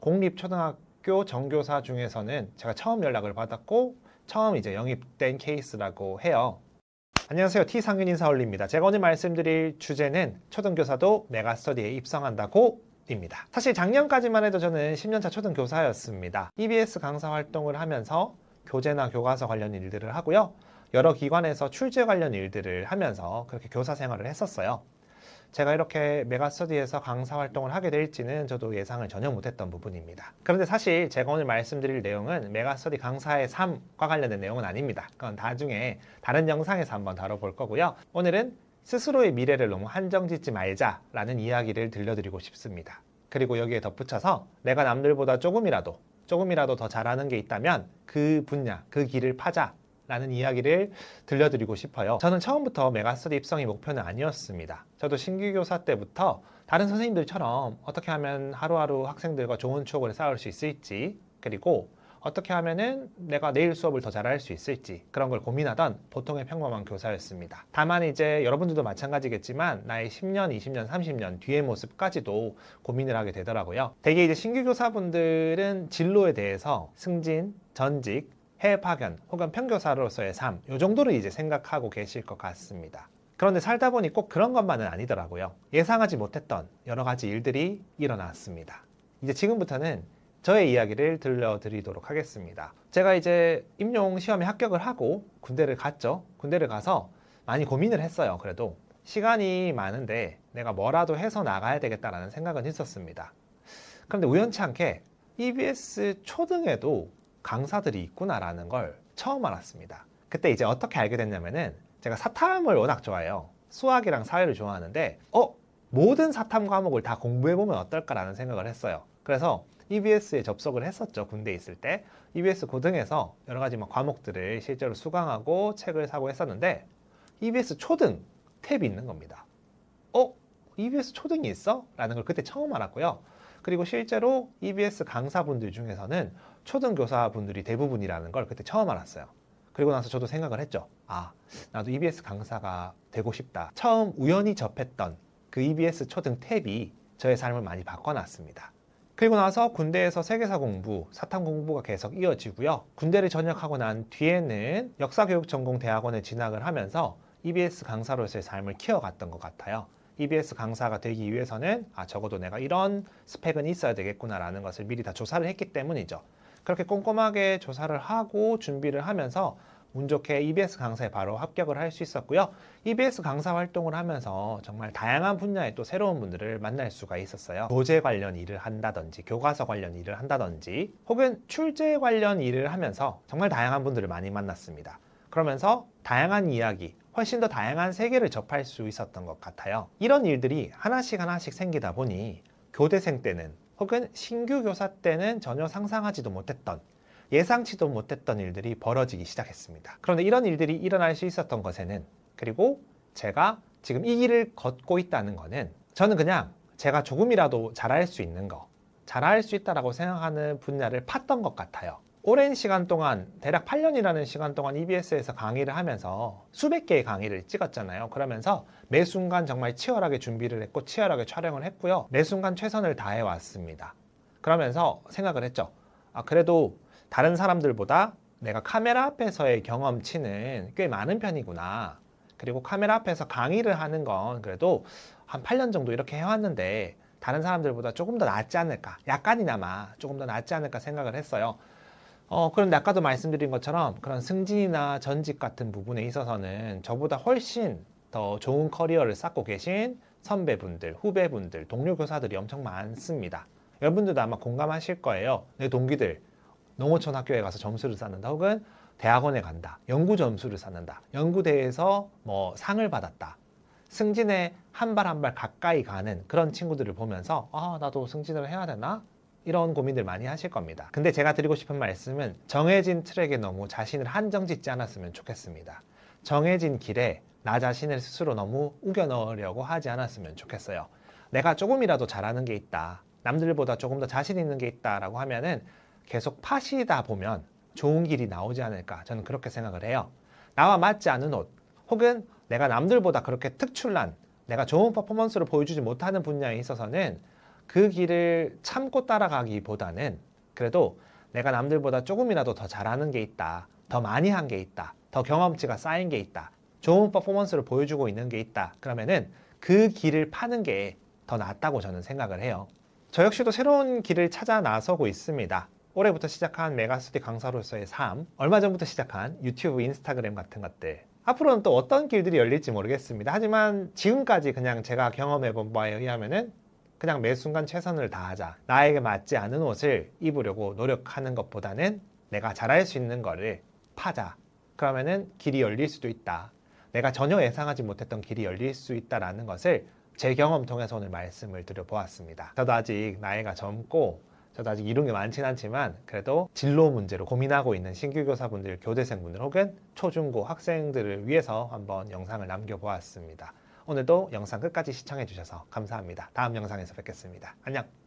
공립초등학교 정교사 중에서는 제가 처음 연락을 받았고 처음 이제 영입된 케이스라고 해요. 안녕하세요. T상윤 인사올리입니다. 제가 오늘 말씀드릴 주제는 초등교사도 메가스터디에 입성한다고 입니다. 사실 작년까지만 해도 저는 10년차 초등교사였습니다. EBS 강사 활동을 하면서 교재나 교과서 관련 일들을 하고요. 여러 기관에서 출제 관련 일들을 하면서 그렇게 교사 생활을 했었어요. 제가 이렇게 메가스터디에서 강사 활동을 하게 될지는 저도 예상을 전혀 못했던 부분입니다. 그런데 사실 제가 오늘 말씀드릴 내용은 메가스터디 강사의 삶과 관련된 내용은 아닙니다. 그건 나중에 다른 영상에서 한번 다뤄볼 거고요. 오늘은 스스로의 미래를 너무 한정짓지 말자라는 이야기를 들려드리고 싶습니다. 그리고 여기에 덧붙여서 내가 남들보다 조금이라도 더 잘하는 게 있다면 그 분야, 그 길을 파자 라는 이야기를 들려드리고 싶어요. 저는 처음부터 메가스터디 입성이 목표는 아니었습니다. 저도 신규 교사 때부터 다른 선생님들처럼 어떻게 하면 하루하루 학생들과 좋은 추억을 쌓을 수 있을지, 그리고 어떻게 하면은 내가 내일 수업을 더 잘할 수 있을지 그런 걸 고민하던 보통의 평범한 교사였습니다. 다만 이제 여러분들도 마찬가지겠지만 나의 10년, 20년, 30년 뒤의 모습까지도 고민을 하게 되더라고요. 대개 이제 신규 교사분들은 진로에 대해서 승진, 전직, 해외 파견 혹은 평교사로서의 삶, 이 정도를 이제 생각하고 계실 것 같습니다. 그런데 살다 보니 꼭 그런 것만은 아니더라고요. 예상하지 못했던 여러 가지 일들이 일어났습니다. 이제 지금부터는 저의 이야기를 들려드리도록 하겠습니다. 제가 이제 임용 시험에 합격을 하고 군대를 갔죠. 군대를 가서 많이 고민을 했어요. 그래도 시간이 많은데 내가 뭐라도 해서 나가야 되겠다라는 생각은 있었습니다. 그런데 우연치 않게 EBS 초등에도 강사들이 있구나라는 걸 처음 알았습니다. 그때 이제 어떻게 알게 됐냐면은 제가 사탐을 워낙 좋아해요. 수학이랑 사회를 좋아하는데 모든 사탐 과목을 다 공부해보면 어떨까라는 생각을 했어요. 그래서 EBS에 접속을 했었죠. 군대에 있을 때 EBS 고등에서 여러 가지 과목들을 실제로 수강하고 책을 사고 했었는데 EBS 초등 탭이 있는 겁니다. EBS 초등이 있어? 라는 걸 그때 처음 알았고요. 그리고 실제로 EBS 강사분들 중에서는 초등교사분들이 대부분이라는 걸 그때 처음 알았어요. 그리고 나서 저도 생각을 했죠. 나도 EBS 강사가 되고 싶다. 처음 우연히 접했던 그 EBS 초등 탭이 저의 삶을 많이 바꿔놨습니다. 그리고 나서 군대에서 세계사 공부, 사탐 공부가 계속 이어지고요. 군대를 전역하고 난 뒤에는 역사교육전공대학원에 진학을 하면서 EBS 강사로서의 삶을 키워갔던 것 같아요. EBS 강사가 되기 위해서는 적어도 내가 이런 스펙은 있어야 되겠구나라는 것을 미리 다 조사를 했기 때문이죠. 그렇게 꼼꼼하게 조사를 하고 준비를 하면서 운 좋게 EBS 강사에 바로 합격을 할 수 있었고요. EBS 강사 활동을 하면서 정말 다양한 분야의 또 새로운 분들을 만날 수가 있었어요. 교재 관련 일을 한다든지 교과서 관련 일을 한다든지 혹은 출제 관련 일을 하면서 정말 다양한 분들을 많이 만났습니다. 그러면서 다양한 이야기, 훨씬 더 다양한 세계를 접할 수 있었던 것 같아요. 이런 일들이 하나씩 생기다 보니 교대생 때는 혹은 신규 교사 때는 전혀 상상하지도 못했던, 예상치도 못했던 일들이 벌어지기 시작했습니다. 그런데 이런 일들이 일어날 수 있었던 것에는, 그리고 제가 지금 이 길을 걷고 있다는 거는 저는 그냥 제가 조금이라도 잘할 수 있는 거, 잘할 수 있다라고 생각하는 분야를 팠던 것 같아요. 오랜 시간 동안, 대략 8년이라는 시간 동안 EBS에서 강의를 하면서 수백 개의 강의를 찍었잖아요. 그러면서 매 순간 정말 치열하게 준비를 했고 치열하게 촬영을 했고요. 매 순간 최선을 다해 왔습니다. 그러면서 생각을 했죠. 그래도 다른 사람들보다 내가 카메라 앞에서의 경험치는 꽤 많은 편이구나. 그리고 카메라 앞에서 강의를 하는 건 그래도 한 8년 정도 이렇게 해왔는데 다른 사람들보다 조금 더 낫지 않을까, 약간이나마 조금 더 낫지 않을까 생각을 했어요. 그런데 아까도 말씀드린 것처럼 그런 승진이나 전직 같은 부분에 있어서는 저보다 훨씬 더 좋은 커리어를 쌓고 계신 선배분들, 후배분들, 동료 교사들이 엄청 많습니다. 여러분들도 아마 공감하실 거예요. 내 동기들, 농어촌 학교에 가서 점수를 쌓는다, 혹은 대학원에 간다, 연구 점수를 쌓는다, 연구대회에서 상을 받았다, 승진에 한 발 한 발 가까이 가는 그런 친구들을 보면서 나도 승진을 해야 되나? 이런 고민들 많이 하실 겁니다. 근데 제가 드리고 싶은 말씀은 정해진 트랙에 너무 자신을 한정짓지 않았으면 좋겠습니다. 정해진 길에 나 자신을 스스로 너무 우겨 넣으려고 하지 않았으면 좋겠어요. 내가 조금이라도 잘하는 게 있다, 남들보다 조금 더 자신 있는 게 있다라고 하면은 계속 파시다 보면 좋은 길이 나오지 않을까, 저는 그렇게 생각을 해요. 나와 맞지 않은 옷, 혹은 내가 남들보다 그렇게 특출난, 내가 좋은 퍼포먼스를 보여주지 못하는 분야에 있어서는 그 길을 참고 따라가기보다는 그래도 내가 남들보다 조금이라도 더 잘하는 게 있다, 더 많이 한 게 있다, 더 경험치가 쌓인 게 있다, 좋은 퍼포먼스를 보여주고 있는 게 있다, 그러면은 그 길을 파는 게 더 낫다고 저는 생각을 해요. 저 역시도 새로운 길을 찾아 나서고 있습니다. 올해부터 시작한 메가스터디 강사로서의 삶, 얼마 전부터 시작한 유튜브, 인스타그램 같은 것들, 앞으로는 또 어떤 길들이 열릴지 모르겠습니다. 하지만 지금까지 그냥 제가 경험해 본 바에 의하면은 그냥 매 순간 최선을 다하자, 나에게 맞지 않은 옷을 입으려고 노력하는 것보다는 내가 잘할 수 있는 거를 파자. 그러면은 길이 열릴 수도 있다, 내가 전혀 예상하지 못했던 길이 열릴 수 있다라는 것을 제 경험 통해서 오늘 말씀을 드려보았습니다. 저도 아직 나이가 젊고 저도 아직 이룬 게 많진 않지만 그래도 진로 문제로 고민하고 있는 신규 교사분들, 교대생분들 혹은 초중고 학생들을 위해서 한번 영상을 남겨보았습니다. 오늘도 영상 끝까지 시청해 주셔서 감사합니다. 다음 영상에서 뵙겠습니다. 안녕.